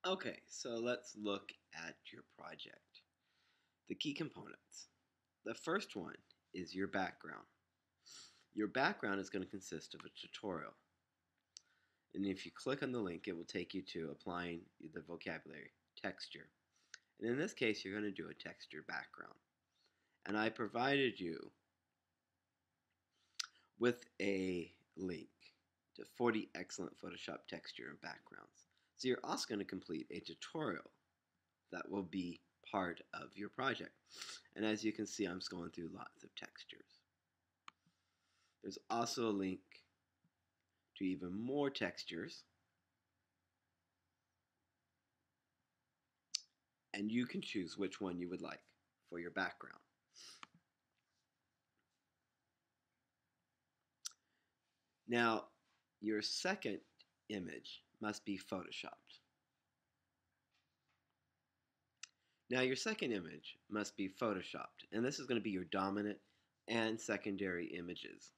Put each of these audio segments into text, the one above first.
Okay, so let's look at your project. The key components. The first one is your background. Your background is going to consist of a tutorial. And if you click on the link, it will take you to applying the vocabulary texture. And in this case, you're going to do a texture background. And I provided you with a link to 40 excellent Photoshop texture and backgrounds. So you're also going to complete a tutorial that will be part of your project. And as you can see, I'm just going through lots of textures. There's also a link to even more textures. And you can choose which one you would like for your background. Now, your second image must be photoshopped. Now, your second image must be photoshopped, and this is going to be your dominant and secondary images.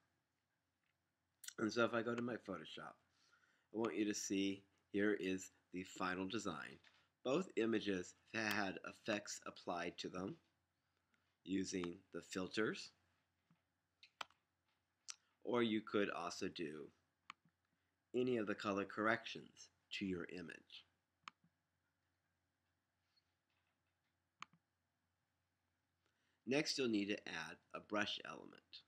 And so if I go to my Photoshop, I want you to see here is the final design. Both images have had effects applied to them using the filters, or you could also do any of the color corrections to your image. Next, you'll need to add a brush element.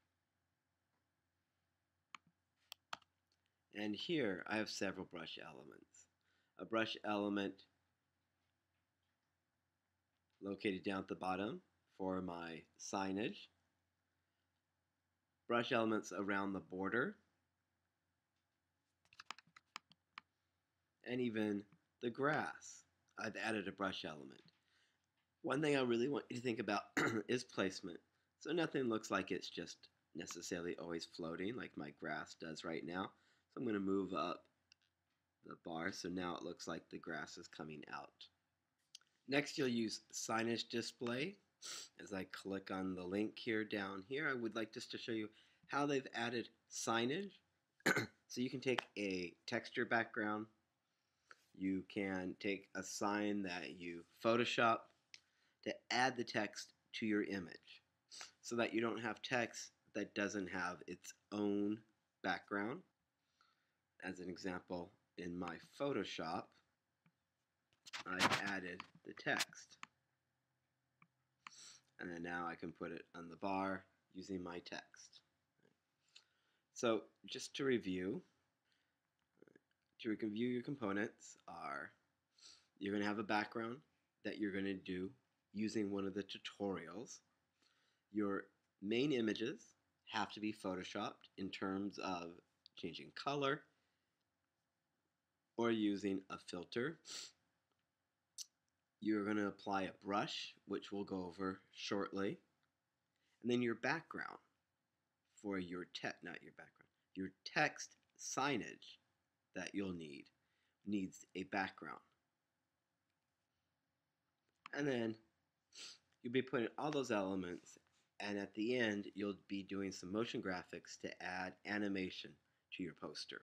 And here I have several brush elements. A brush element located down at the bottom for my signage. Brush elements around the border. And even the grass. I've added a brush element. One thing I really want you to think about is placement. So nothing looks like it's just necessarily always floating like my grass does right now. So I'm going to move up the bar so now it looks like the grass is coming out. Next, you'll use signage display. As I click on the link here down here, I would like just to show you how they've added signage. So you can take a texture background. You can take a sign that you Photoshop to add the text to your image so that you don't have text that doesn't have its own background. As an example, in my Photoshop, I've added the text. And then now I can put it on the bar using my text. So just to review your components are, you're going to have a background that you're going to do using one of the tutorials. Your main images have to be photoshopped in terms of changing color or using a filter. You're going to apply a brush, which we'll go over shortly. And then your background for your your text signage that you'll needs a background. And then you'll be putting all those elements, and at the end you'll be doing some motion graphics to add animation to your poster.